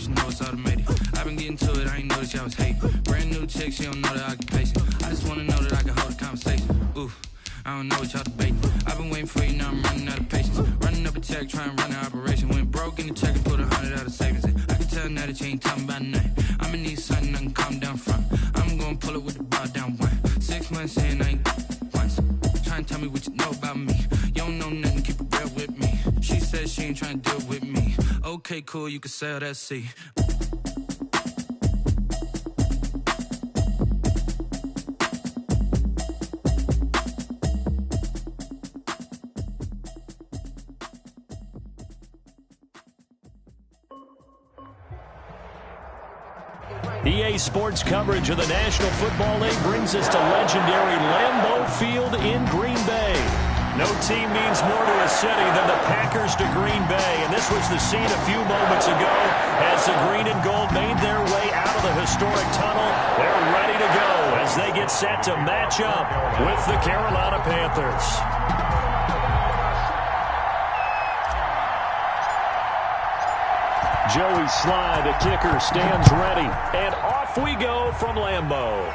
should know it's automated. I've been getting to it, I ain't noticed y'all was hating. Brand new chick, she don't know the occupation. I just wanna know that I can hold a conversation. Ooh, I don't know what y'all debating. I've been waiting for you, now I'm running out of patience. Running up a check, trying to run an operation. Went broke in the check and put 100 out of savings in. I can tell now that you ain't talking about nothing. I'ma need something I can calm down from. I'm gonna pull it with the bar down one. 6 months in, I ain't once. Trying to tell me what you know about me. You don't know nothing, keep it real with me. She says she ain't trying to deal with me. Okay, cool, you can sail that sea. EA Sports coverage of the National Football League brings us to legendary Lambeau Field in Green Bay. No team means more to a city than the Packers to Green Bay, and this was the scene a few moments ago as the green and gold made their way out of the historic tunnel. They're ready to go as they get set to match up with the Carolina Panthers. Joey Slye, the kicker, stands ready. And off we go from Lambeau.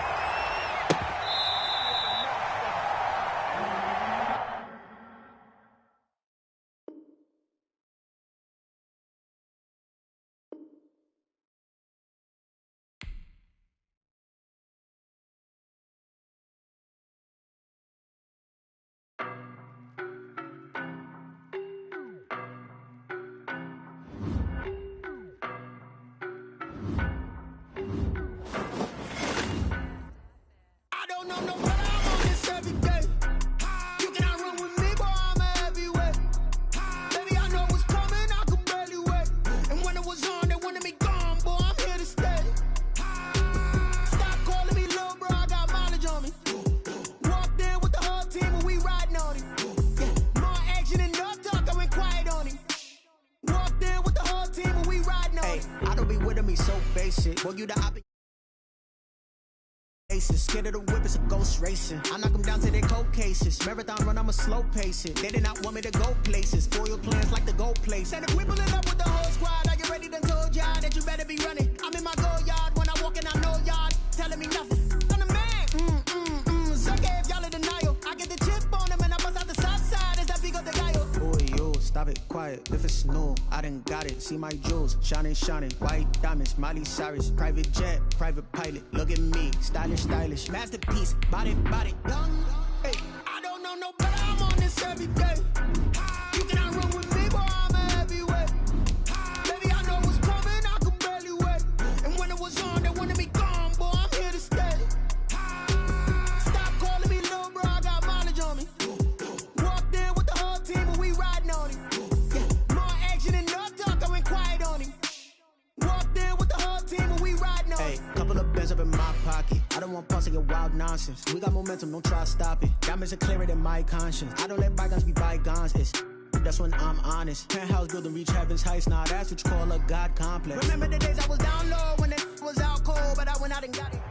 Scared of the whip, it's a ghost racing. I knock them down to their cold cases. Marathon run, I'ma slow pace it. They did not want me to go places. Foil plans like the gold place. And if we pulling up with the whole squad, are you ready? Done told y'all that you better be running. I'm in my go yard when I walk in, I know y'all telling me nothing. I'm the man. Suck it if y'all in denial. I get the chip on them and I bust out the south side. Is that big of the guy? Boy, yo, stop it, quiet. If it's new, I done got it. See my jewels, shining, shining. White diamonds, Miley Cyrus. Private jet, private pilot. Look at me, stylish, stylish. Masterpiece, body, body, young. Hey, I don't know no better. I'm on this every day. You cannot run with me, boy. I'm a heavyweight. Baby, I know what's coming. I could barely wait. And when it was on, they wanted me gone, boy. I'm here to stay. Stop calling me little bro. I got mileage on me. Walked in with the whole team and we riding on him. Yeah, more action and no talk. I went quiet on him. Walked in with the whole team and we riding on him. Hey, couple of bands up in my pocket. I don't want pause to get wild nonsense. We got momentum, don't try to stop it. Diamonds are clearer than my conscience. I don't let bygones be bygones. That's when I'm honest. Penthouse building reach heaven's heights. Now that's what you call a God complex. Remember the days I was down low when it was out cold, but I went out and got it.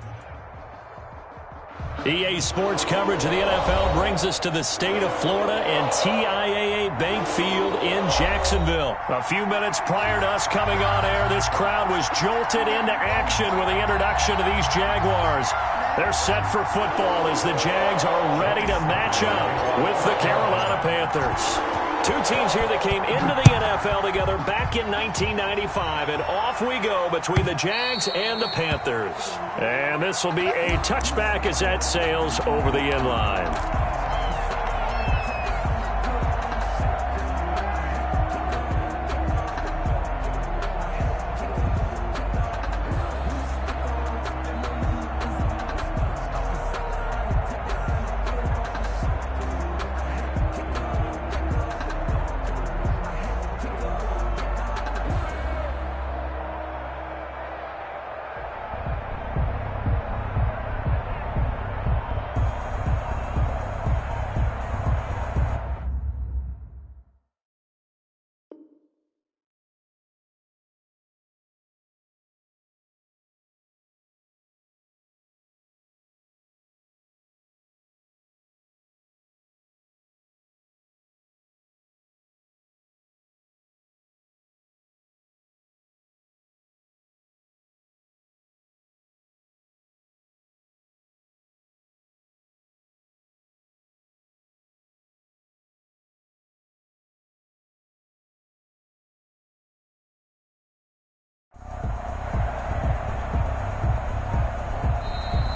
EA Sports coverage of the NFL brings us to the state of Florida and TIAA Bank Field in Jacksonville. A few minutes prior to us coming on air, this crowd was jolted into action with the introduction of these Jaguars. They're set for football as the Jags are ready to match up with the Carolina Panthers. Two teams here that came into the NFL together back in 1995, and off we go between the Jags and the Panthers. And this will be a touchback as that sails over the inline.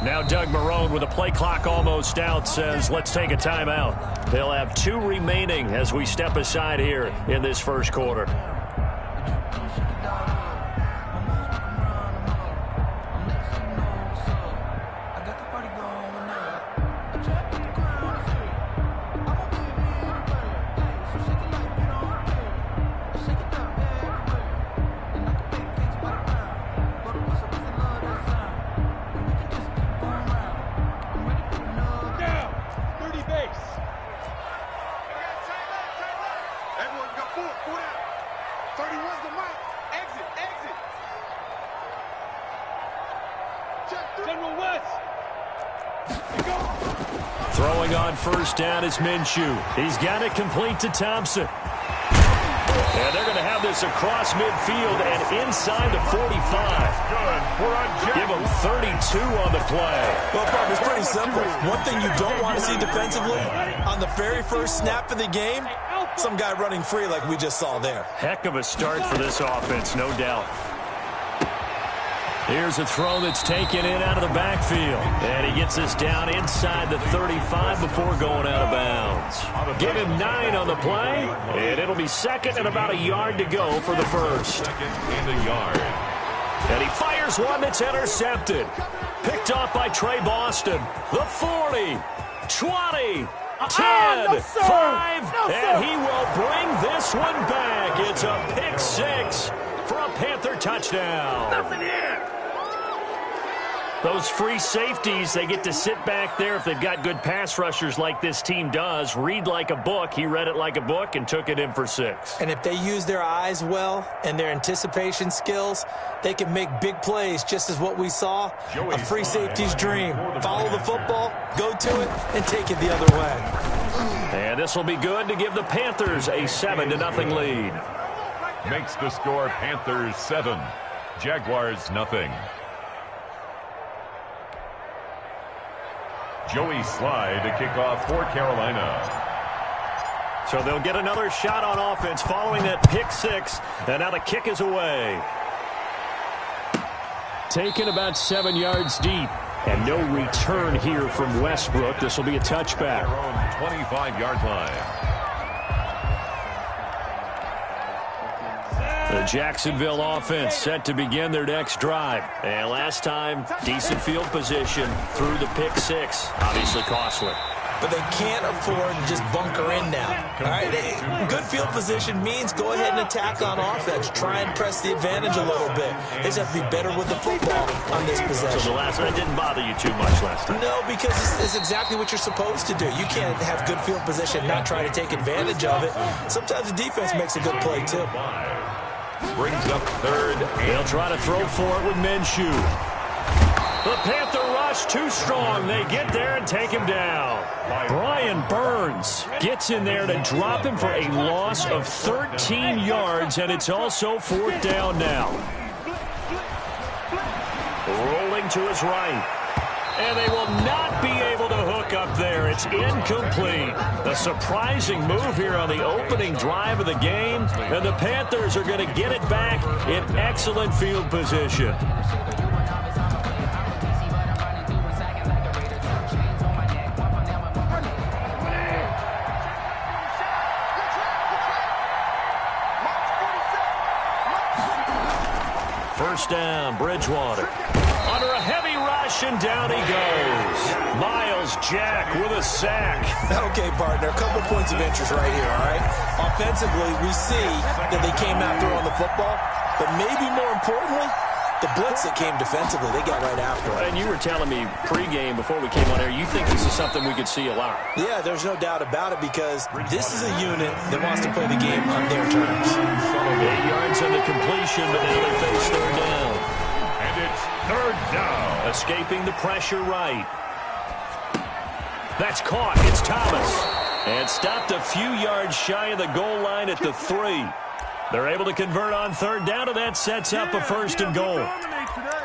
Now Doug Marrone, with the play clock almost out, says let's take a timeout. They'll have 2 remaining as we step aside here in this first quarter. Throwing on first down is Minshew. He's got it complete to Thompson. And they're going to have this across midfield and inside the 45. Give them 32 on the play. Well, Bob, it's pretty simple. One thing you don't want to see defensively, on the very first snap of the game, some guy running free like we just saw there. Heck of a start for this offense, no doubt. Here's a throw that's taken in out of the backfield. And he gets us down inside the 35 before going out of bounds. Give him 9 on the play, and it'll be second and about a yard to go for the first. Second and a yard. And he fires one that's intercepted. Picked off by Trey Boston. The 40, 20, 10, 5, and he will bring this one back. It's a pick 6 for a Panther touchdown. Nothing here. Those free safeties, they get to sit back there if they've got good pass rushers like this team does. Read like a book. He read it like a book and took it in for 6. And if they use their eyes well and their anticipation skills, they can make big plays, just as what we saw. A free safety's dream. Follow the football, go to it, and take it the other way. And this will be good to give the Panthers a 7-0 lead. Makes the score Panthers 7, Jaguars nothing. Joey Slye to kick off for Carolina. So they'll get another shot on offense following that pick 6, and now the kick is away. Taken about 7 yards deep, and no return here from Westbrook. This will be a touchback. Their own 25-yard line. The Jacksonville offense set to begin their next drive. And last time, decent field position through the pick 6. Obviously costly. But they can't afford to just bunker in now. All right, good field position means go ahead and attack on offense. Try and press the advantage a little bit. They just have to be better with the football on this possession. So the last one didn't bother you too much last time? No, because it's exactly what you're supposed to do. You can't have good field position and not try to take advantage of it. Sometimes the defense makes a good play, too. Brings up third. They'll try to throw for it with Minshew. The Panther rush too strong. They get there and take him down. Brian Burns gets in there to drop him for a loss of 13 yards, and it's also 4th down now. Rolling to his right. And they will not be able to hook up there. It's incomplete. A surprising move here on the opening drive of the game. And the Panthers are going to get it back in excellent field position. First down, Bridgewater. Under a heavy rush, and down he goes. Myles Jack with a sack. Okay, partner, a couple points of interest right here, all right? Offensively, we see that they came out throwing the football, but maybe more importantly, the blitz that came defensively, they got right after it. And you were telling me pregame before we came on air, you think this is something we could see a lot. Yeah, there's no doubt about it, because this is a unit that wants to play the game on their terms. 8 yards on the completion, but now they face 3rd down. And it's 3rd down. Escaping the pressure right. That's caught. It's Thomas. And stopped a few yards shy of the goal line at the 3. They're able to convert on 3rd down, and that sets up a 1st and goal.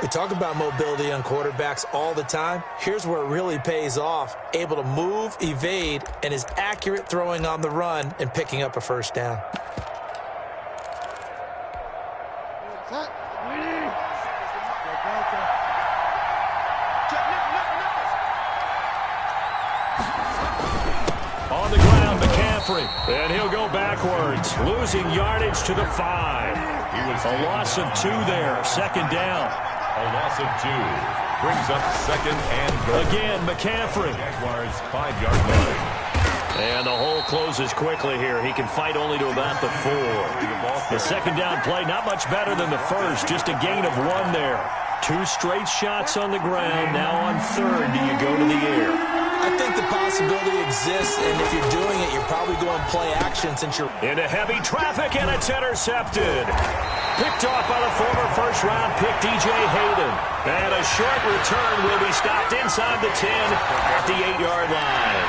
We talk about mobility on quarterbacks all the time. Here's where it really pays off. Able to move, evade, and is accurate throwing on the run and picking up a 1st down. McCaffrey. And he'll go backwards, losing yardage to the 5. A loss of 2 there, second down. A loss of 2 brings up second and goal. Again, McCaffrey. Jaguars 5-yard line. And the hole closes quickly here. He can fight only to about the 4. The second down play, not much better than the first, just a gain of 1 there. 2 straight shots on the ground. Now on third, do you go to the air? I think the possibility exists, and if you're doing it, you're probably going play action since you're into heavy traffic, and it's intercepted. Picked off by the former first-round pick, DJ Hayden. And a short return will be stopped inside the 10 at the 8-yard line.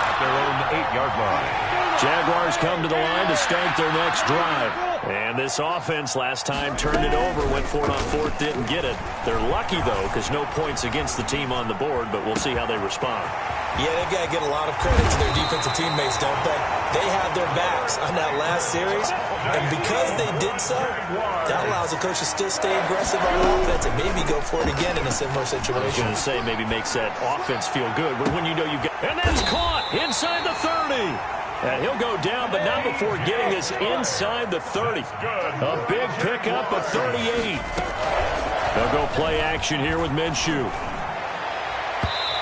At their own 8-yard line. Jaguars come to the line to start their next drive. And this offense last time turned it over, went for it on 4th, didn't get it. They're lucky, though, because no points against the team on the board, but we'll see how they respond. Yeah, they've got to get a lot of credit to their defensive teammates, don't they? They had their backs on that last series, and because they did so, that allows the coach to still stay aggressive on offense and maybe go for it again in a similar situation. I was going to say maybe makes that offense feel good, but when you know you've got... And that's caught inside the 30. And he'll go down, but not before getting this inside the 30. A big pickup of 38. They'll go play action here with Minshew.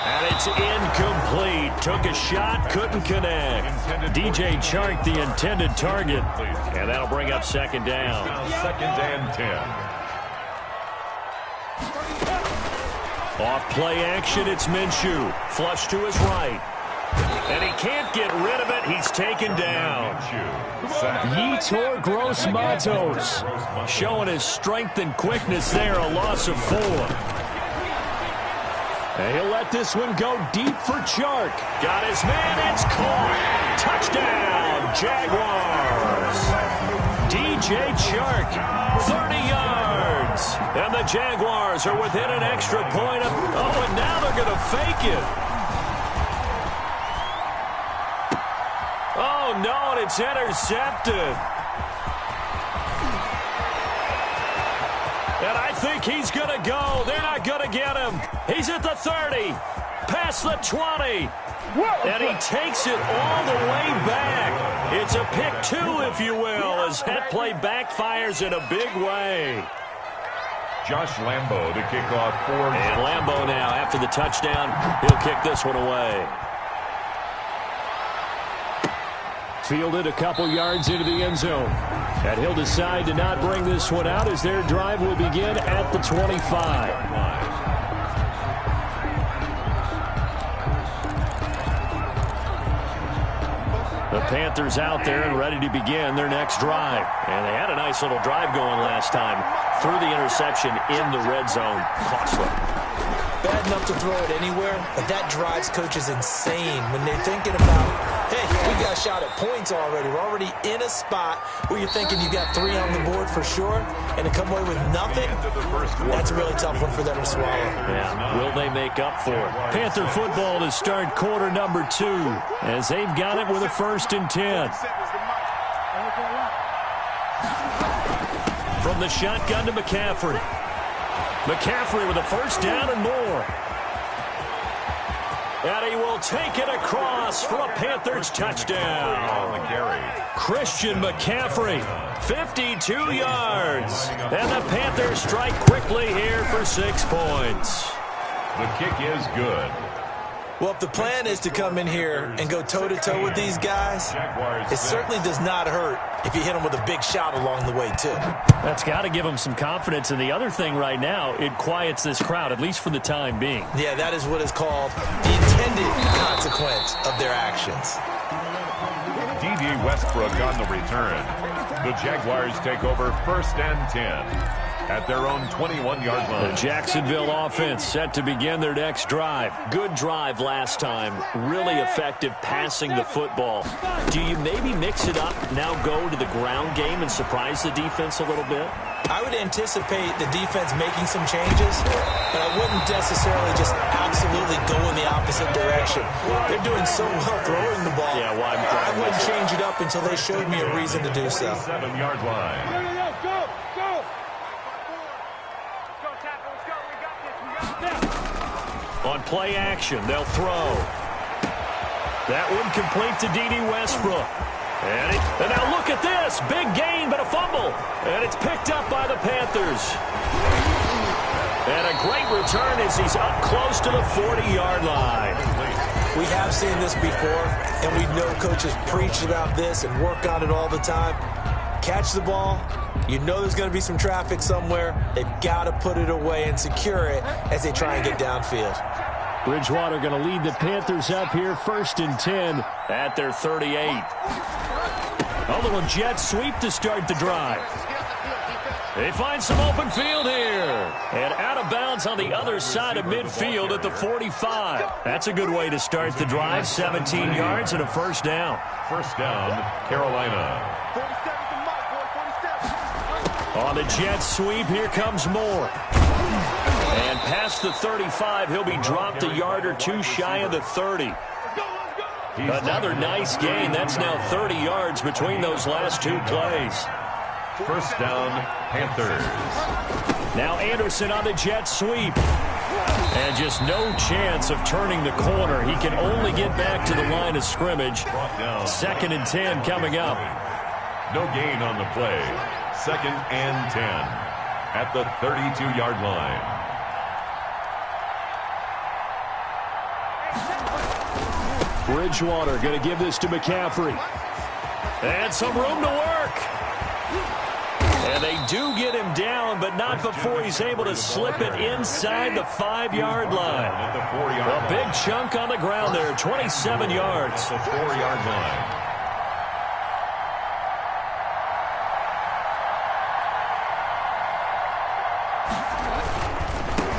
And it's incomplete. Took a shot, couldn't connect. DJ Chark, the intended target. And that'll bring up second down. Second and 10. Off play action, it's Minshew. Flush to his right. And he can't get rid of it. He's taken down. Yetur Gross-Matos showing his strength and quickness there. A loss of 4. And he'll let this one go deep for Chark. Got his man. It's caught. Touchdown, Jaguars. DJ Chark, 30 yards. And the Jaguars are within an extra point of... Oh, and now they're going to fake it. Oh, no, and it's intercepted. And I think he's going to go. They're not going to get him. He's at the 30, past the 20. And he takes it all the way back. It's a pick 2, if you will, as that play backfires in a big way. Josh Lambo to kick off 4. And Lambo now, after the touchdown, he'll kick this one away. Fielded a couple yards into the end zone. And he'll decide to not bring this one out as their drive will begin at the 25. The Panthers out there and ready to begin their next drive. And they had a nice little drive going last time. Threw the interception in the red zone. Costly. Bad enough to throw it anywhere, but that drives coaches insane when they're thinking about, hey, we got a shot at points already. We're already in a spot where you're thinking you got 3 on the board for sure, and to come away with nothing, that's a really tough one for them to swallow. Yeah, will they make up for it? Panther football to start quarter number 2, as they've got it with a 1st and 10. From the shotgun to McCaffrey. McCaffrey with a 1st down and more. And he will take it across for a Panthers touchdown. Christian McCaffrey, 52 yards. And the Panthers strike quickly here for 6 points. The kick is good. Well, if the plan is to come in here and go toe-to-toe with these guys, it certainly does not hurt if you hit them with a big shot along the way, too. That's got to give them some confidence. And the other thing right now, it quiets this crowd, at least for the time being. Yeah, that is what is called the intended consequence of their actions. D.D. Westbrook on the return. The Jaguars take over 1st and 10. At their own 21-yard line. The Jacksonville offense set to begin their next drive. Good drive last time. Really effective passing the football. Do you maybe mix it up, now go to the ground game and surprise the defense a little bit? I would anticipate the defense making some changes, but I wouldn't necessarily just absolutely go in the opposite direction. They're doing so well throwing the ball. Yeah, well, I wouldn't change it up until they showed me a reason to do so. 7-yard line. On play action, they'll throw. That one complete to D.D. Westbrook. And now look at this. Big gain, but a fumble. And it's picked up by the Panthers. And a great return as he's up close to the 40-yard line. We have seen this before, and we know coaches preach about this and work on it all the time. Catch the ball. You know there's going to be some traffic somewhere. They've got to put it away and secure it as they try and get downfield. Bridgewater going to lead the Panthers up here, 1st and 10 at their 38. A little jet sweep to start the drive. They find some open field here. And out of bounds on the other side of midfield at the 45. That's a good way to start the drive. 17 yards and a first down. First down, Carolina. On the jet sweep, here comes Moore. And past the 35, he'll be dropped a yard or two shy of the 30. Another nice gain. That's now 30 yards between those last two plays. First down, Panthers. Now Anderson on the jet sweep. And just no chance of turning the corner. He can only get back to the line of scrimmage. 2nd and 10 coming up. No gain on the play. 2nd and 10 at the 32-yard line. Bridgewater going to give this to McCaffrey. And some room to work. And they do get him down, but not before he's able to slip it inside the 5-yard line. A big chunk on the ground there, 27 yards. The 4-yard line.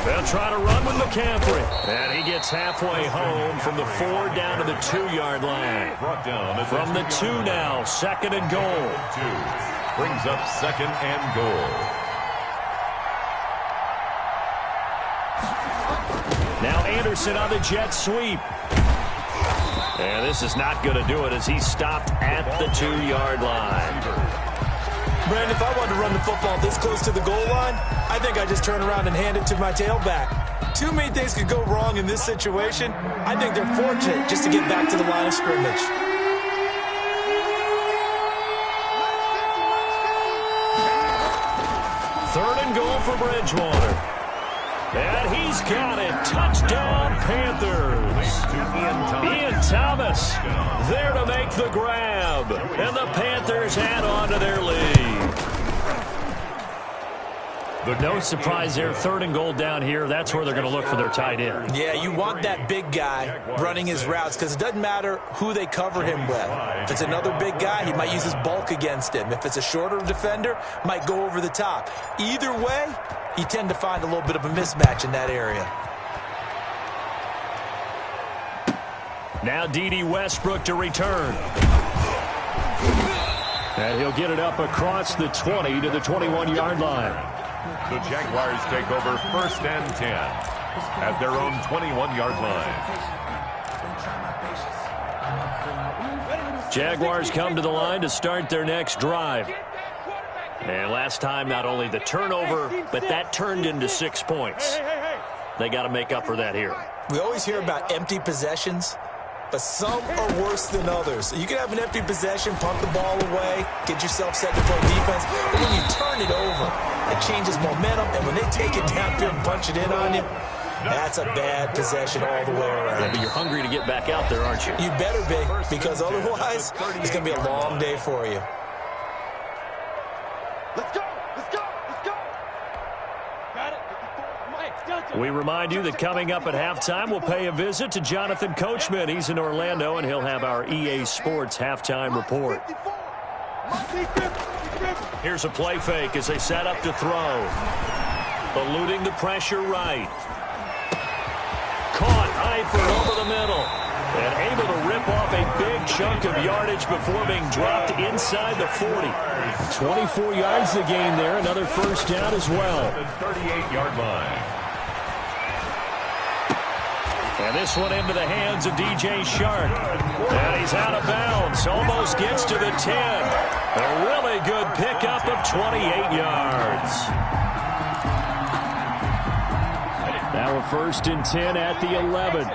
They'll try to run with McCaffrey. And he gets halfway home from the 4 down to the 2-yard line. From the 2 now, 2nd and goal. 2 brings up 2nd and goal. Now Anderson on the jet sweep. And this is not going to do it as he's stopped at the 2-yard line. Brandon, if I wanted to run the football this close to the goal line, I think I'd just turn around and hand it to my tailback. Too many things could go wrong in this situation. I think they're fortunate just to get back to the line of scrimmage. Third and goal for Bridgewater. And he's got it. Touchdown, Panthers. Ian Thomas there to make the grab. And the Panthers add on to their lead. No surprise there. 3rd and goal down here. That's where they're going to look for their tight end. Yeah, you want that big guy running his routes because it doesn't matter who they cover him with. If it's another big guy, he might use his bulk against him. If it's a shorter defender, might go over the top. Either way, you tend to find a little bit of a mismatch in that area. Now D.D. Westbrook to return. And he'll get it up across the 20 to the 21-yard line. The Jaguars take over 1st and 10 at their own 21-yard line. Jaguars come to the line to start their next drive. And last time, not only the turnover, but that turned into 6 points. They got to make up for that here. We always hear about empty possessions, but some are worse than others. You can have an empty possession, pump the ball away, get yourself set to play defense, but when you turn it over, it changes momentum, and when they take it downfield and punch it in on you, that's a bad possession all the way around. Yeah, but you're hungry to get back out there, aren't you? You better be, because otherwise, it's going to be a long day for you. Let's go! Let's go! Let's go! Got it. We remind you that coming up at halftime, we'll pay a visit to Jonathan Coachman. He's in Orlando, and he'll have our EA Sports halftime report. Here's a play fake as they set up to throw. Eluding the pressure right. Caught Eifert over the middle. And able to rip off a big chunk of yardage before being dropped inside the 40. 24 yards the gain there. Another first down as well. The 38-yard line. And this one into the hands of DJ Shark. And he's out of bounds. Almost gets to the 10. A really good pickup of 28 yards. Now a 1st and 10 at the 11.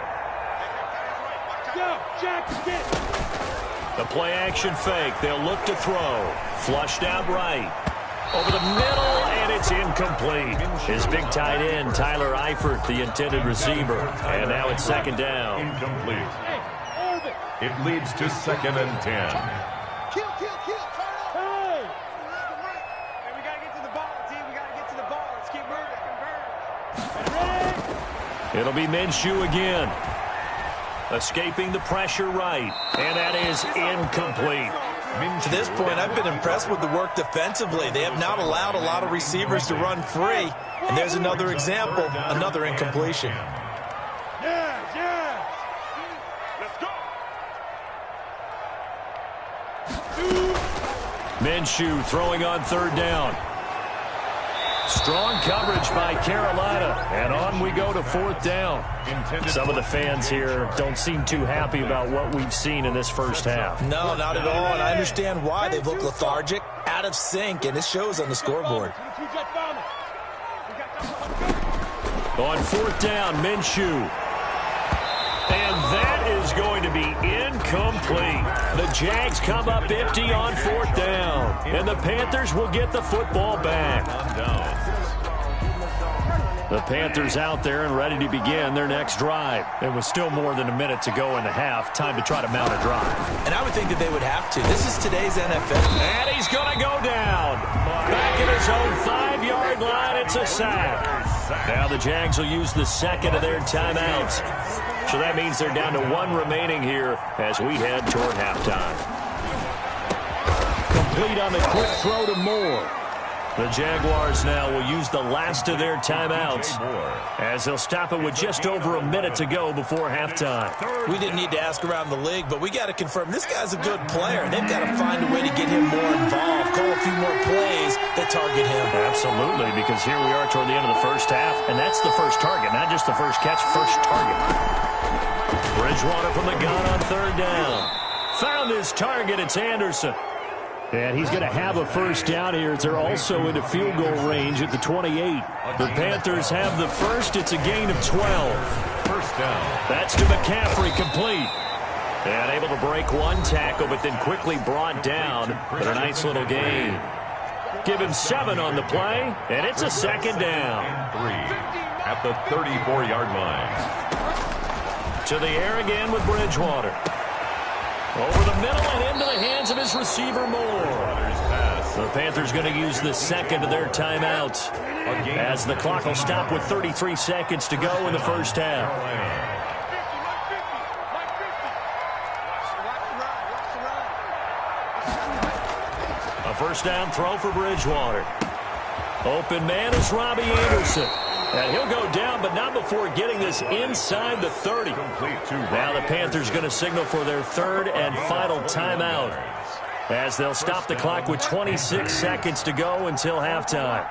The play action fake. They'll look to throw. Flushed out right. Over the middle, and it's incomplete. His big tight end, Tyler Eifert, the intended receiver. And now it's second down. Incomplete. It leads to 2nd and 10. Kill. Hey, we got to get to the ball, team. We got to get to the ball. Let's keep moving. It'll be Minshew again. Escaping the pressure right. And that is incomplete. To this point, I've been impressed with the work defensively. They have not allowed a lot of receivers to run free. And there's another example, another incompletion. Yes. Let's go. Minshew throwing on 3rd down. Strong coverage by Carolina, and on we go to 4th down. Some of the fans here don't seem too happy about what we've seen in this first half. No, not at all, and I understand why. They've looked lethargic, out of sync, and it shows on the scoreboard. On 4th down, Minshew. And that is going to be incomplete. The Jags come up empty on 4th down. And the Panthers will get the football back. The Panthers out there and ready to begin their next drive. There was still more than a minute to go in the half. Time to try to mount a drive. And I would think that they would have to. This is today's NFL. And he's going to go down. Back at his own 5-yard line, it's a sack. Now the Jags will use the second of their timeouts. So that means they're down to 1 remaining here as we head toward halftime. Complete on the quick throw to Moore. The Jaguars now will use the last of their timeouts as they'll stop it with just over a minute to go before halftime. We didn't need to ask around the league, but we got to confirm this guy's a good player. They've got to find a way to get him more involved, call a few more plays that target him. Absolutely, because here we are toward the end of the first half, and that's the first target, not just the first catch, first target. Bridgewater from the gun on 3rd down. Found his target. It's Anderson. And he's going to have a first down here. They're also into field goal range at the 28. The Panthers have the first. It's a gain of 12. First down. That's to McCaffrey, complete. And able to break 1 tackle, but then quickly brought down. But a nice little gain. Give him 7 on the play, and it's a second down. 3 at the 34-yard line. To the air again with Bridgewater. Over the middle and into the hands of his receiver, Moore. The Panthers going to use the second of their timeouts as the clock will stop with 33 seconds to go in the first half. A first down throw for Bridgewater. Open man is Robbie Anderson. And he'll go down, but not before getting this inside the 30. Now the Panthers going to signal for their 3rd and final timeout as they'll stop the clock with 26 seconds to go until halftime.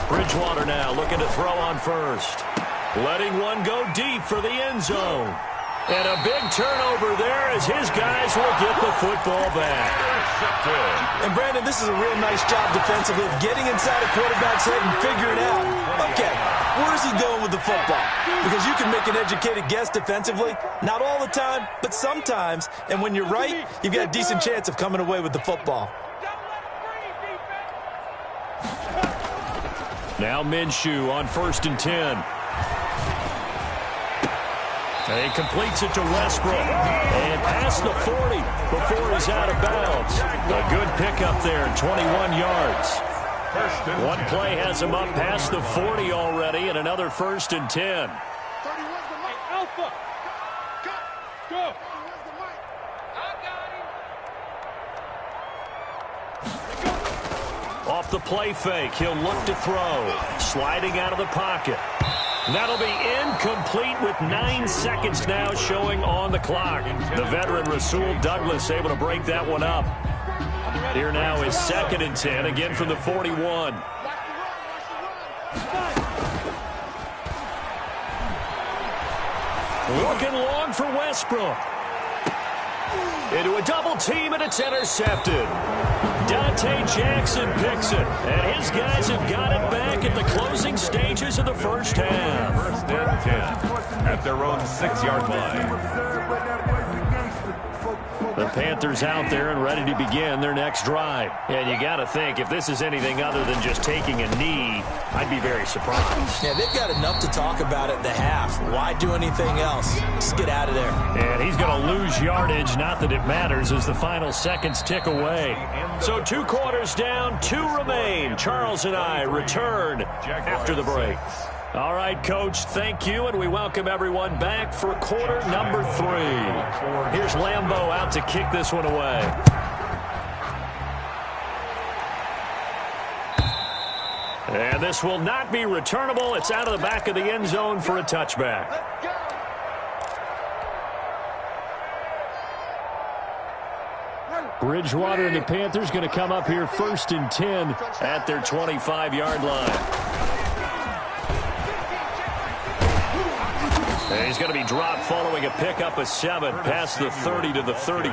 Bridgewater now looking to throw on first. Letting one go deep for the end zone. And a big turnover there as his guys will get the football back. And Brandon, this is a real nice job defensively of getting inside a quarterback's head and figuring out, okay, where is he going with the football? Because you can make an educated guess defensively, not all the time, but sometimes. And when you're right, you've got a decent chance of coming away with the football. Now Minshew on 1st and 10. And he completes it to Westbrook. And past the 40 before he's out of bounds. A good pickup there, 21 yards. One play has him up past the 40 already, and another 1st and 10. Alpha. Go. Off the play fake, he'll look to throw. Sliding out of the pocket. That'll be incomplete with 9 seconds now showing on the clock. The veteran Rasul Douglas able to break that one up. Here now is 2nd and 10, again from the 41. Looking long for Westbrook. Into a double team, and it's intercepted. Dante Jackson picks it, and his guys have got it back at the closing stages of the first half. First and 10 at their own 6-yard line. The Panthers out there and ready to begin their next drive. And you got to think, if this is anything other than just taking a knee, I'd be very surprised. Yeah, they've got enough to talk about at the half. Why do anything else? Just get out of there. And he's going to lose yardage, not that it matters, as the final seconds tick away. So 2 quarters down, 2 remain. Charles and I return after the break. All right, Coach, thank you, and we welcome everyone back for quarter number 3. Here's Lambeau out to kick this one away. And this will not be returnable. It's out of the back of the end zone for a touchback. Bridgewater and the Panthers going to come up here 1st and 10 at their 25-yard line. And he's going to be dropped following a pickup of 7 past the 30 to the 32.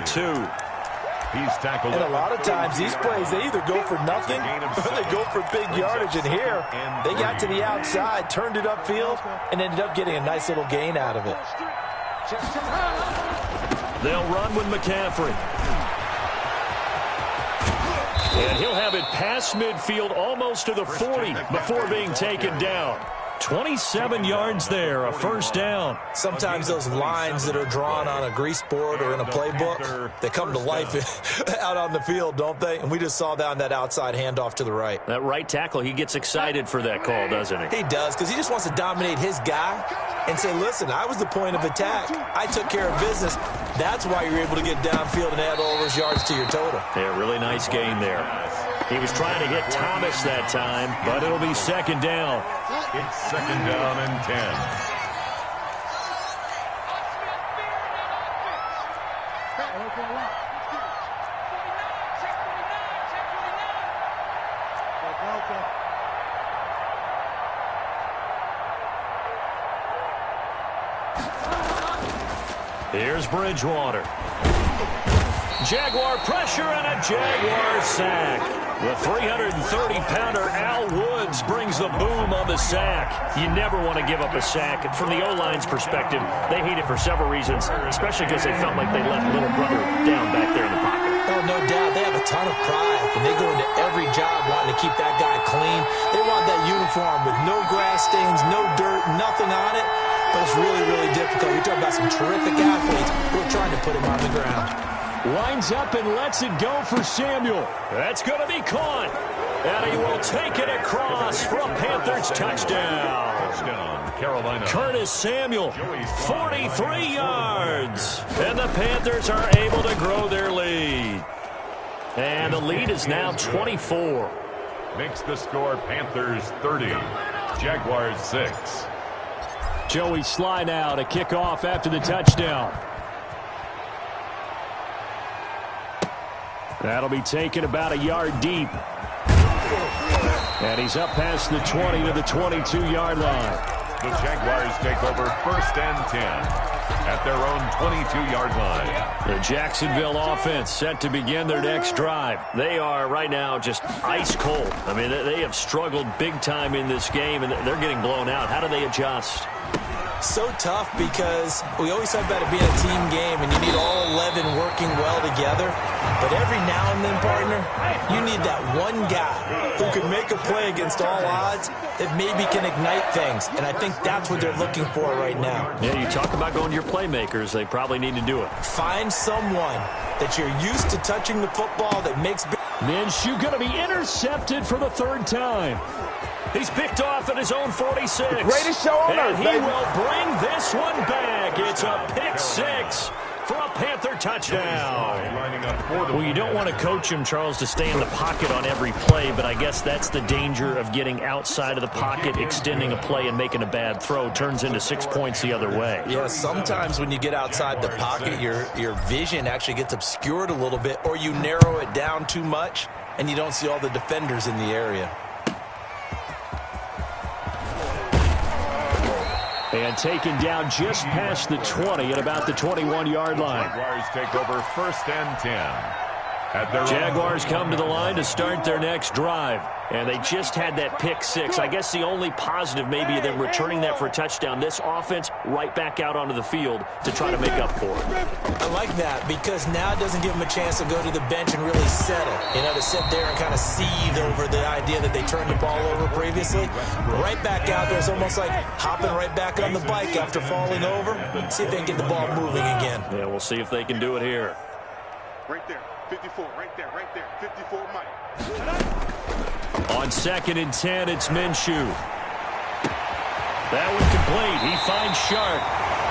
He's tackled. And a lot of times these plays, they either go for nothing or they go for big yardage. And here, they got to the outside, turned it upfield, and ended up getting a nice little gain out of it. They'll run with McCaffrey. And he'll have it past midfield almost to the 40 before being taken down. 27 yards there, a first down. Sometimes those lines that are drawn on a grease board or in a playbook, they come to life out on the field, don't they? And we just saw that on that outside handoff to the right. That right tackle, he gets excited for that call, doesn't he? He does, because he just wants to dominate his guy and say, listen, I was the point of attack. I took care of business. That's why you're able to get downfield and add all those yards to your total. Yeah, really nice gain there. He was trying to hit Thomas that time, but it'll be 2nd down. It's 2nd down and 10. Here's Bridgewater. Jaguar pressure and a Jaguar sack. The 330-pounder Al Woods brings the boom on the sack. You never want to give up a sack. And from the O-line's perspective, they hate it for several reasons, especially because they felt like they let little brother down back there in the pocket. Oh, no doubt. They have a ton of pride, and they go into every job wanting to keep that guy clean. They want that uniform with no grass stains, no dirt, nothing on it. But it's really, really difficult. You're talking about some terrific athletes who are trying to put him on the ground. Lines up and lets it go for Samuel. That's going to be caught. And he will take it across for a Panthers touchdown. Touchdown, Carolina. Curtis Samuel, 43 yards. And the Panthers are able to grow their lead. And the lead is now 24. Makes the score Panthers 30, Jaguars 6. Joey Sly now to kick off after the touchdown. That'll be taken about a yard deep. And he's up past the 20 to the 22-yard line. The Jaguars take over 1st and 10 at their own 22-yard line. The Jacksonville offense set to begin their next drive. They are right now just ice cold. I mean, they have struggled big time in this game, and they're getting blown out. How do they adjust? So tough, because we always talk about it being a team game and you need all 11 working well together. But every now and then, partner, you need that one guy who can make a play against all odds that maybe can ignite things. And I think that's what they're looking for right now. Yeah, you talk about going to your playmakers. They probably need to do it. Find someone that you're used to touching the football that makes big. Minshew going to be intercepted for the 3rd time. He's picked off at his own 46. Greatest show on earth, and he baby. will bring this one back. It's a pick 6 for a Panther touchdown. Well, you don't want to coach him, Charles, to stay in the pocket on every play, but I guess that's the danger of getting outside of the pocket, extending a play, and making a bad throw. Turns into 6 points the other way. Yeah, sometimes when you get outside the pocket, your vision actually gets obscured a little bit, or you narrow it down too much, and you don't see all the defenders in the area. And taken down just past the 20 at about the 21-yard line. Jaguars take over 1st and 10. Jaguars come to the line to start their next drive. And they just had that pick six. I guess the only positive maybe them returning that for a touchdown. This offense right back out onto the field to try to make up for it. I like that because now it doesn't give them a chance to go to the bench and really settle. You know, to sit there and kind of seethe over the idea that they turned the ball over previously. Right back out there. It's almost like hopping right back on the bike after falling over. See if they can get the ball moving again. Yeah, we'll see if they can do it here. Right there. 54. Right there. 54, Mike. On 2nd and 10, it's Minshew. That one complete. He finds Sharp.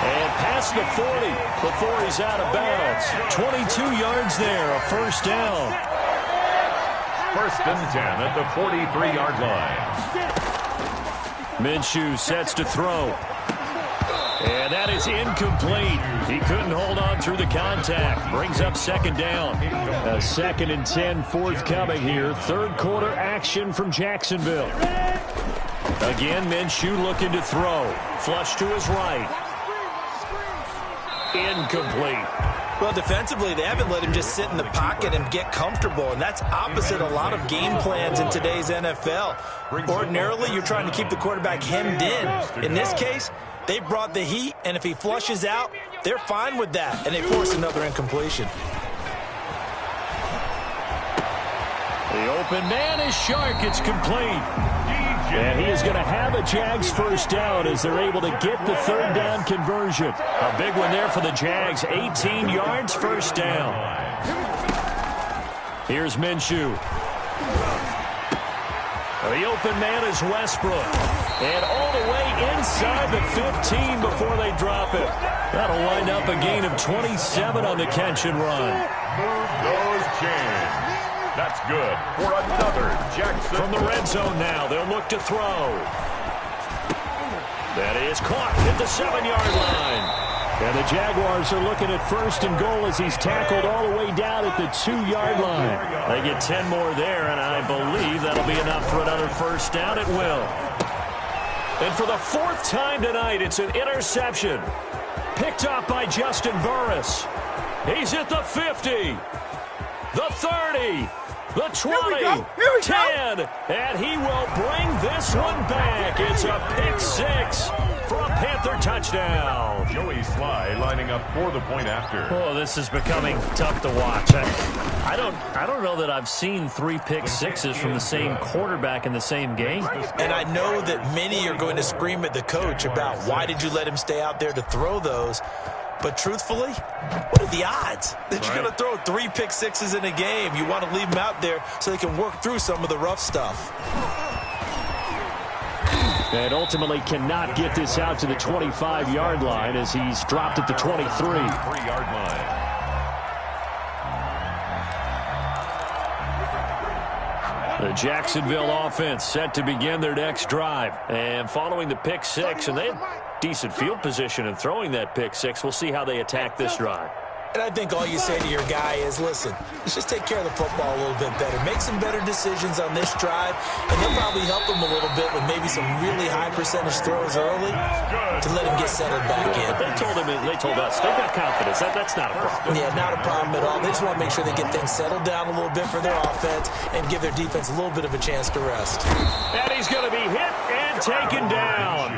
And past the 40 before he's out of bounds. 22 yards there, a first down. 1st and 10 at the 43-yard line. Minshew sets to throw. And that is incomplete. He couldn't hold on through the contact. Brings up 2nd down. A 2nd and 10 forthcoming here. 3rd quarter action from Jacksonville. Again, Minshew looking to throw. Flush to his right. Incomplete. Well, defensively, they haven't let him just sit in the pocket and get comfortable, and that's opposite a lot of game plans in today's NFL. Ordinarily, you're trying to keep the quarterback hemmed in. In this case, they brought the heat, and if he flushes out, they're fine with that, and they force another incompletion. The open man is Shark. It's complete. And he is going to have a Jags first down as they're able to get the 3rd down conversion. A big one there for the Jags. 18 yards, first down. Here's Minshew. The open man is Westbrook. And all the way inside the 15 before they drop it. That'll wind up a gain of 27 on the catch and run. Move those chains. That's good for another Jackson. From the red zone now, they'll look to throw. That is caught at the 7-yard line. And the Jaguars are looking at 1st and goal as he's tackled all the way down at the 2-yard line. They get 10 more there, and I believe that'll be enough for another first down. It will. And for the 4th time tonight, it's an interception. Picked up by Justin Burris. He's at the 50, the 30, the 20, 10, and he will bring this one back. It's a pick six for a Panther touchdown. Joey Sly lining up for the point after. Oh, this is becoming tough to watch. I don't know that I've seen 3 pick sixes from the same quarterback in the same game. And I know that many are going to scream at the coach about why did you let him stay out there to throw those. But truthfully, what are the odds that you're going to throw 3 pick sixes in a game? You want to leave them out there so they can work through some of the rough stuff. And ultimately cannot get this out to the 25-yard line as he's dropped at the 23. 3-yard line. The Jacksonville offense set to begin their next drive. And following the pick six, and they had decent field position in throwing that pick six. We'll see how they attack this drive. And I think all you say to your guy is, listen, let's just take care of the football a little bit better. Make some better decisions on this drive, and they'll probably help him a little bit with maybe some really high percentage throws early to let him get settled back in. They told us, they got confidence. That's not a problem. Yeah, not a problem at all. They just want to make sure they get things settled down a little bit for their offense and give their defense a little bit of a chance to rest. And he's going to be hit and taken down.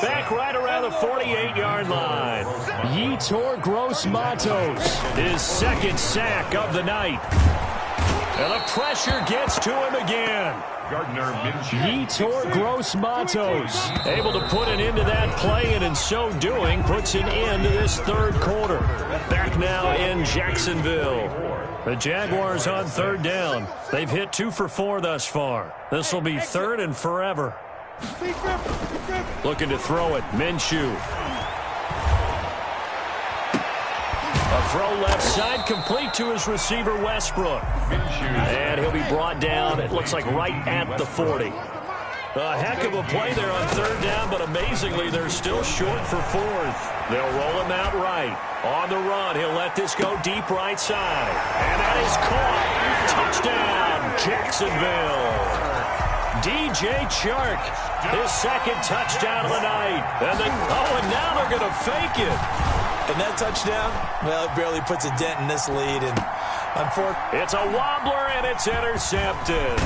Back right around the 48-yard line. Yetur Gross-Matos, his 2nd sack of the night. And the pressure gets to him again. Gardner Minshew. Yetur Gross-Matos able to put an end to that play, and in so doing puts an end to this 3rd quarter. Back now in Jacksonville. The Jaguars on 3rd down. They've hit 2 for 4 thus far. This will be 3rd and forever. Looking to throw it, Minshew. A throw left side, complete to his receiver, Westbrook. And he'll be brought down, it looks like right at the 40. A heck of a play there on 3rd down, but amazingly, they're still short for 4th. They'll roll him out right. On the run, he'll let this go deep right side. And that is caught. Touchdown, Jacksonville. DJ Chark, his second touchdown of the night. And now they're going to fake it. And that touchdown, well, it barely puts a dent in this lead. And unfortunately, it's a wobbler, and it's intercepted.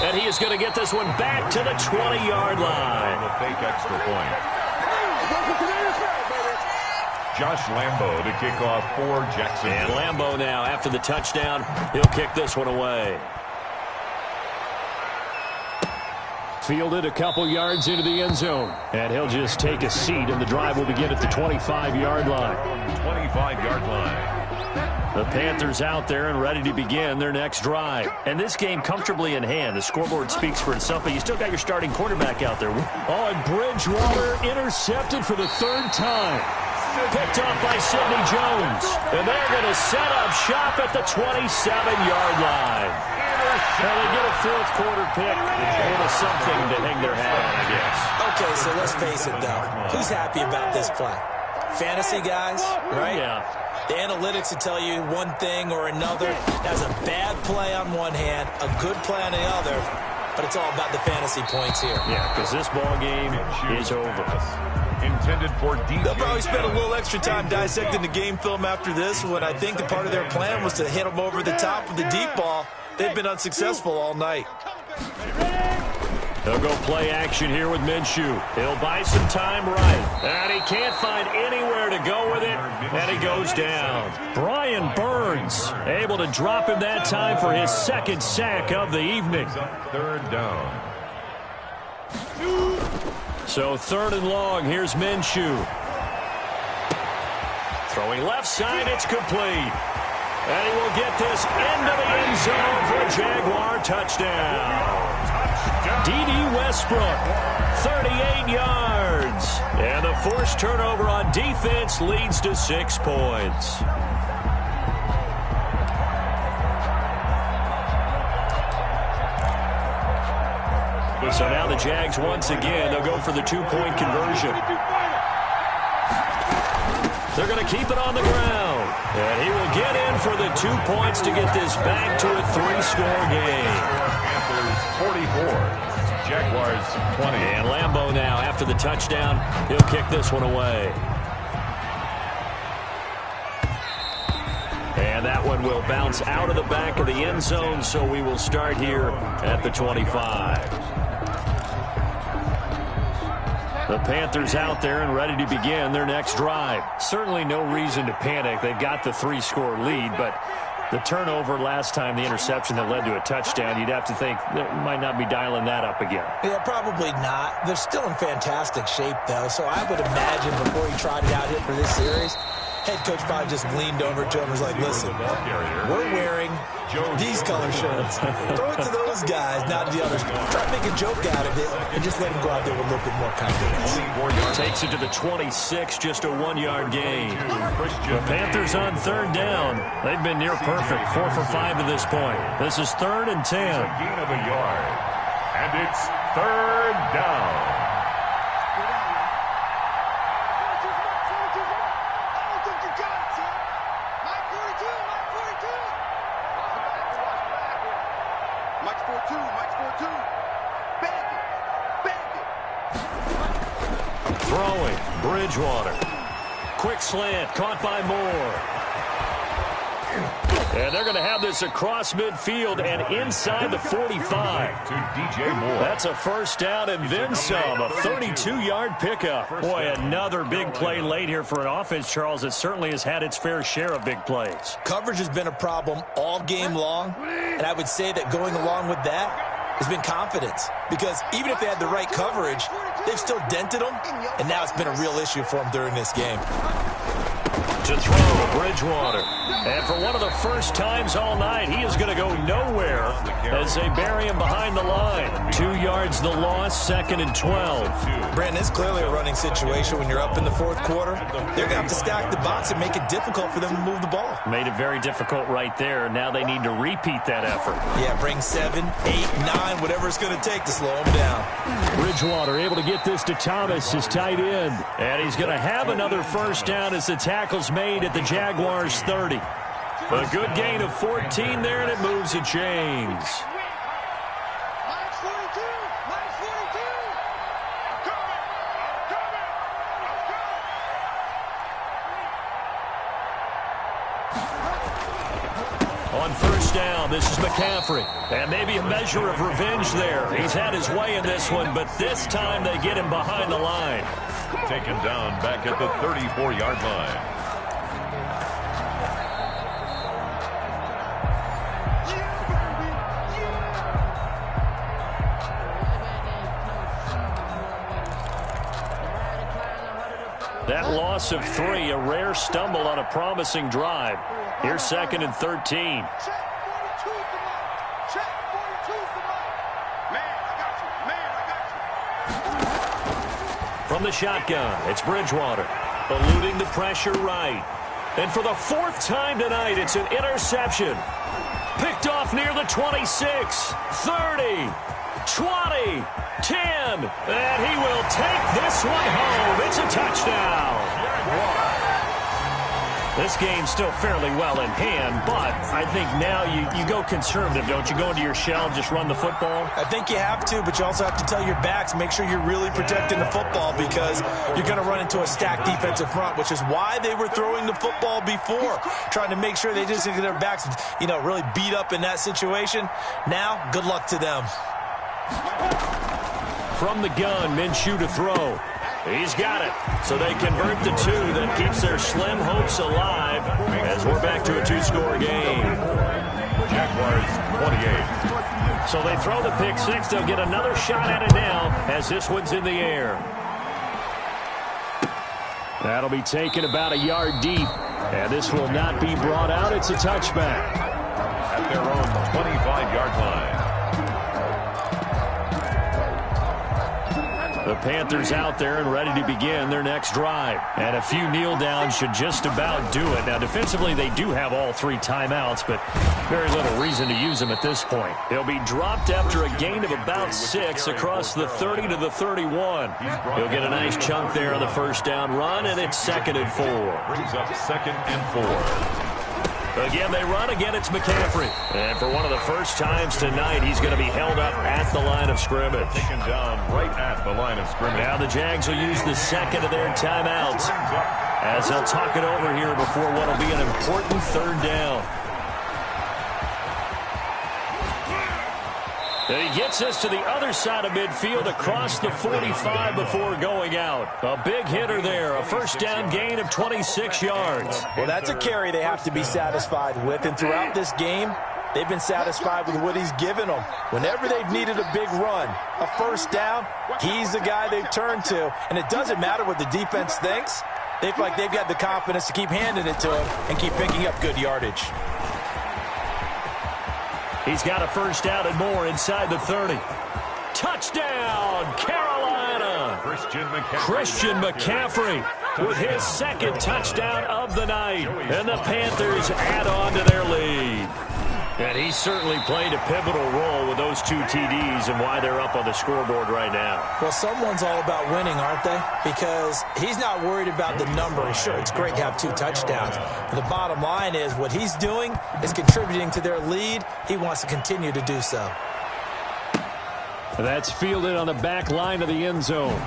And he is going to get this one back to the 20-yard line. The fake extra point. Josh Lambo to kick off for Jacksonville. And Lambo now, after the touchdown, he'll kick this one away. Fielded a couple yards into the end zone. And he'll just take a seat, and the drive will begin at the 25-yard line. 25-yard line. The Panthers out there and ready to begin their next drive. And this game comfortably in hand. The scoreboard speaks for itself, but you still got your starting quarterback out there. Oh, and Bridgewater intercepted for the third time. Picked off by Sidney Jones. And they're going to set up shop at the 27-yard line. Now they get a fourth quarter pick. A little something to hang their hat on, I guess. Okay, so let's face it, though. Who's happy about this play? Fantasy guys, right? Yeah. The analytics will tell you one thing or another. That's a bad play on one hand, a good play on the other, but it's all about the fantasy points here. Yeah, because this ball game is over. Intended for DJ. They'll probably spend a little extra time dissecting the game film after this one. I think the part of their plan was to hit them over the top of the deep ball. They've been unsuccessful all night. They'll go play action here with Minshew. He'll buy some time right. And he can't find anywhere to go with it. And he goes down. Brian Burns able to drop him that time for his second sack of the evening. Third down. So third and long. Here's Minshew. Throwing left side. It's complete. And he will get this into the end zone for a Jaguar touchdown. D.D. Westbrook, 38 yards. And the forced turnover on defense leads to 6 points. So now the Jags once again, they'll go for the 2-point conversion. They're going to keep it on the ground. And he will get in for the 2 points to get this back to a 3-score game. Panthers 44. Jaguars 20. And Lambo now, after the touchdown, he'll kick this one away. And that one will bounce out of the back of the end zone, so we will start here at the 25. The Panthers out there and ready to begin their next drive. Certainly no reason to panic. They've got the 3-score lead, but the turnover last time, the interception that led to a touchdown, you'd have to think they might not be dialing that up again. Yeah, probably not. They're still in fantastic shape, though, so I would imagine before he trotted out here for this series, head coach probably just leaned over to him and was like, listen, we're wearing these color shirts. Throw it to those guys, not to the others. Try to make a joke out of it and just let him go out there with a little bit more confidence. Takes it to the 26, just a 1-yard gain. The Panthers on third down. They've been near perfect, 4 for 5 to this point. This is 3rd and 10. A gain of a yard. And it's 3rd down. Throwing, Bridgewater. Quick slant, caught by Moore. And they're going to have this across midfield and inside the 45. To DJ Moore. That's a first down and then some. A 32-yard pickup. Boy, another big play late here for an offense, Charles, that certainly has had its fair share of big plays. Coverage has been a problem all game long, and I would say that going along with that has been confidence, because even if they had the right coverage, they've still dented them, and now it's been a real issue for them during this game. To throw, Bridgewater. And for one of the first times all night, he is going to go nowhere as they bury him behind the line. 2 yards the loss, 2nd and 12. Brandon, it's clearly a running situation when you're up in the 4th quarter. They're going to have to stack the box and make it difficult for them to move the ball. Made it very difficult right there. Now they need to repeat that effort. Yeah, bring 7, 8, 9, whatever it's going to take to slow them down. Bridgewater able to get this to Thomas, his tight end. And he's going to have another first down as the tackle's made at the Jaguars' 30. A good gain of 14 there, and it moves the chains. down. This is McCaffrey. And maybe a measure of revenge there. He's had his way in this one, but this time they get him behind the line. Taken down back at the 34-yard line. That loss of 3, a rare stumble on a promising drive. Here's 2nd and 13. From the shotgun, it's Bridgewater, eluding the pressure right. And for the 4th time tonight, it's an interception. Picked off near the 26, 30, 20, 10, and he will take this one home. It's a touchdown. This game's still fairly well in hand, but I think now you go conservative, don't you? Go into your shell and just run the football? I think you have to, but you also have to tell your backs, make sure you're really protecting the football because you're going to run into a stacked defensive front, which is why they were throwing the football before, trying to make sure they just get their backs, really beat up in that situation. Now, good luck to them. From the gun, Minshew to throw. He's got it. So they convert the 2 that keeps their slim hopes alive as we're back to a 2-score game. Jaguars 28. So they throw the pick 6. They'll get another shot at it now as this one's in the air. That'll be taken about a yard deep. And this will not be brought out. It's a touchback. At their own 25-yard line. The Panthers out there and ready to begin their next drive. And a few kneel downs should just about do it. Now, defensively, they do have all 3 timeouts, but very little reason to use them at this point. They'll be dropped after a gain of about 6 across the 30 to the 31. He'll get a nice chunk there on the first down run, and it's 2nd and 4. Brings up 2nd and 4. Again, they run. Again, it's McCaffrey. And for one of the first times tonight, he's going to be held up at the line of scrimmage. Taken down right at the line of scrimmage. Now the Jags will use the 2nd of their timeouts as they'll talk it over here before what will be an important 3rd down. And he gets us to the other side of midfield across the 45 before going out. A big hitter there, a first down gain of 26 yards. Well, that's a carry they have to be satisfied with, and throughout this game, they've been satisfied with what he's given them. Whenever they've needed a big run, a first down, he's the guy they've turned to, and it doesn't matter what the defense thinks. They feel like they've got the confidence to keep handing it to him and keep picking up good yardage. He's got a first down and more inside the 30. Touchdown, Carolina! Christian McCaffrey with his 2nd touchdown of the night. And the Panthers add on to their lead. And he certainly played a pivotal role with those 2 TDs and why they're up on the scoreboard right now. Well, someone's all about winning, aren't they? Because he's not worried about the number. Sure, it's great to have 2 touchdowns. But the bottom line is what he's doing is contributing to their lead. He wants to continue to do so. That's fielded on the back line of the end zone.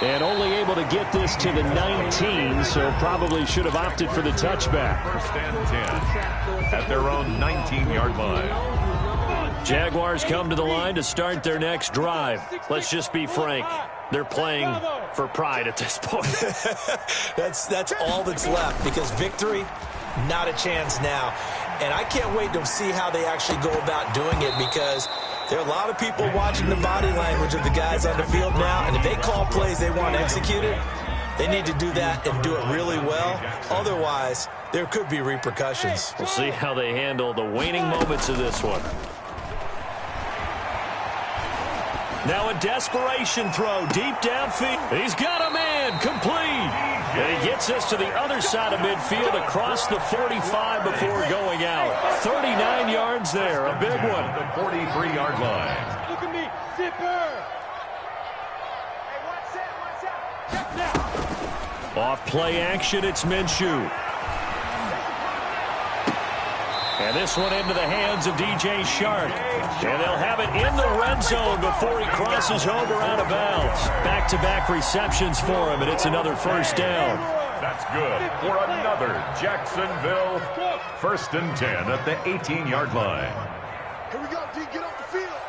And only able to get this to the 19, so probably should have opted for the touchback. 1st and 10 at their own 19-yard line. Jaguars come to the line to start their next drive. Let's just be frank. They're playing for pride at this point. That's all that's left because victory, not a chance now. And I can't wait to see how they actually go about doing it because there are a lot of people watching the body language of the guys on the field now, and if they call plays they want executed, they need to do that and do it really well. Otherwise, there could be repercussions. We'll see how they handle the waning moments of this one. Now a desperation throw deep downfield. He's got a man complete. And he gets us to the other side of midfield across the 45 before going out. 39 yards there, a big one. The 43-yard line. Look at me, zipper. Hey, watch that, check now. Off play action, it's Minshew. And this one into the hands of DJ Shark. And they'll have it in the red zone before he crosses over out of bounds. Back-to-back receptions for him, and it's another first down. That's good for another Jacksonville 1st and 10 at the 18-yard line. Here we go, D. Get off the field.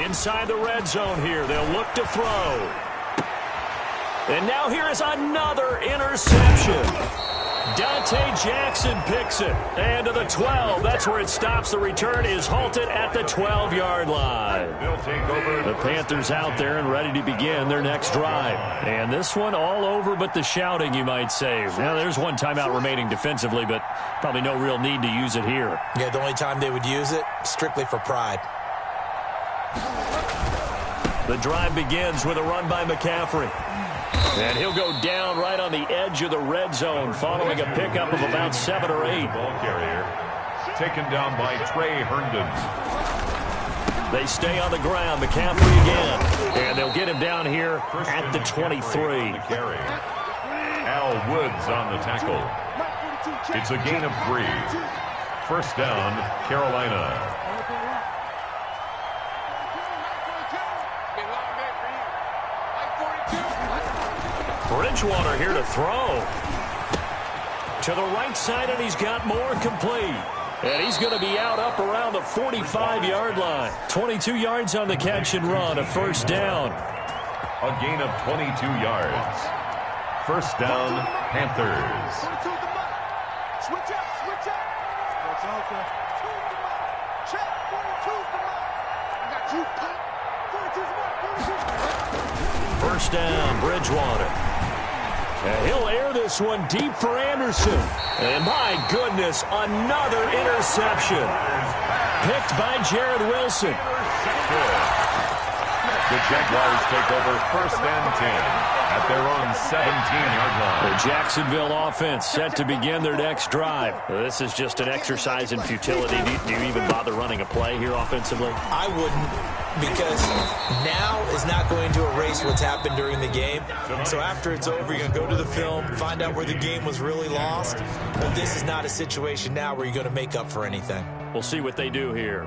Inside the red zone here. They'll look to throw. And now here is another interception. Dante Jackson picks it. And to the 12. That's where it stops. The return is halted at the 12-yard line. The Panthers out there and ready to begin their next drive. And this one all over but the shouting, you might say. Now, there's one timeout remaining defensively, but probably no real need to use it here. Yeah, the only time they would use it, strictly for pride. The drive begins with a run by McCaffrey. And he'll go down right on the edge of the red zone following a pickup of about 7 or 8. Ball carrier taken down by Trey Herndon. They stay on the ground. McCaffrey again. And they'll get him down here at the 23. Al Woods on the tackle. It's a gain of 3. 1st down, Carolina. Bridgewater here to throw. To the right side, and he's got more complete. And he's going to be out up around the 45-yard line. 22 yards on the catch and run, a 1st down. A gain of 22 yards. 1st down, Panthers. Switch up, switch up. That's okay. Check, 42's the mark. I got you, pop. 42's the mark, 42's the mark. 1st down, Bridgewater. And he'll air this one deep for Anderson. And my goodness, another interception. Picked by Jared Wilson. The Jaguars take over 1st and 10 at their own 17-yard line. The Jacksonville offense set to begin their next drive. This is just an exercise in futility. Do you even bother running a play here offensively? I wouldn't, because now is not going to erase what's happened during the game. So after it's over, you're going to go to the film, find out where the game was really lost. But this is not a situation now where you're going to make up for anything. We'll see what they do here.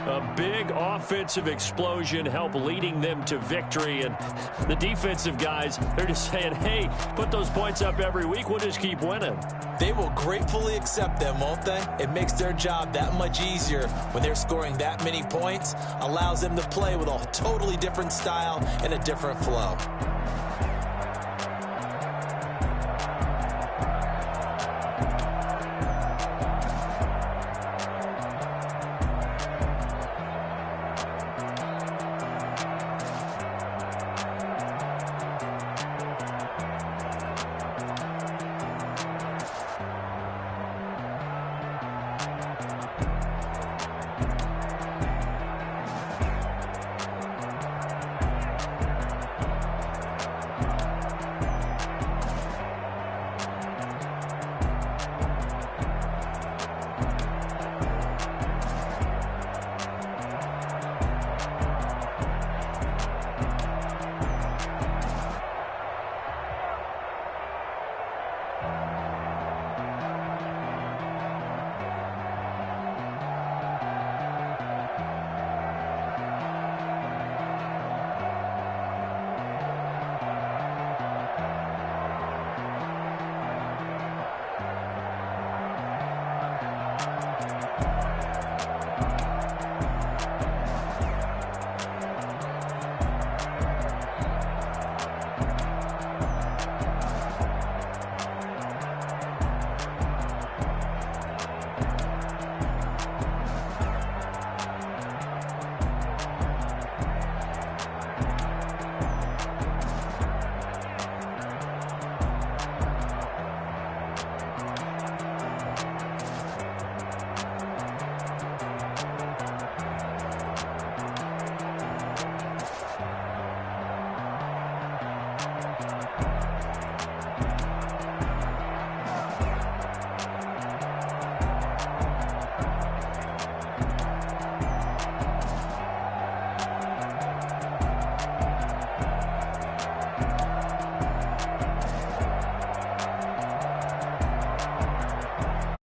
A big offensive explosion helped leading them to victory. And the defensive guys, they're just saying, hey, put those points up every week. We'll just keep winning. They will gratefully accept them, won't they? It makes their job that much easier when they're scoring that many points. Allows them to play with a totally different style and a different flow.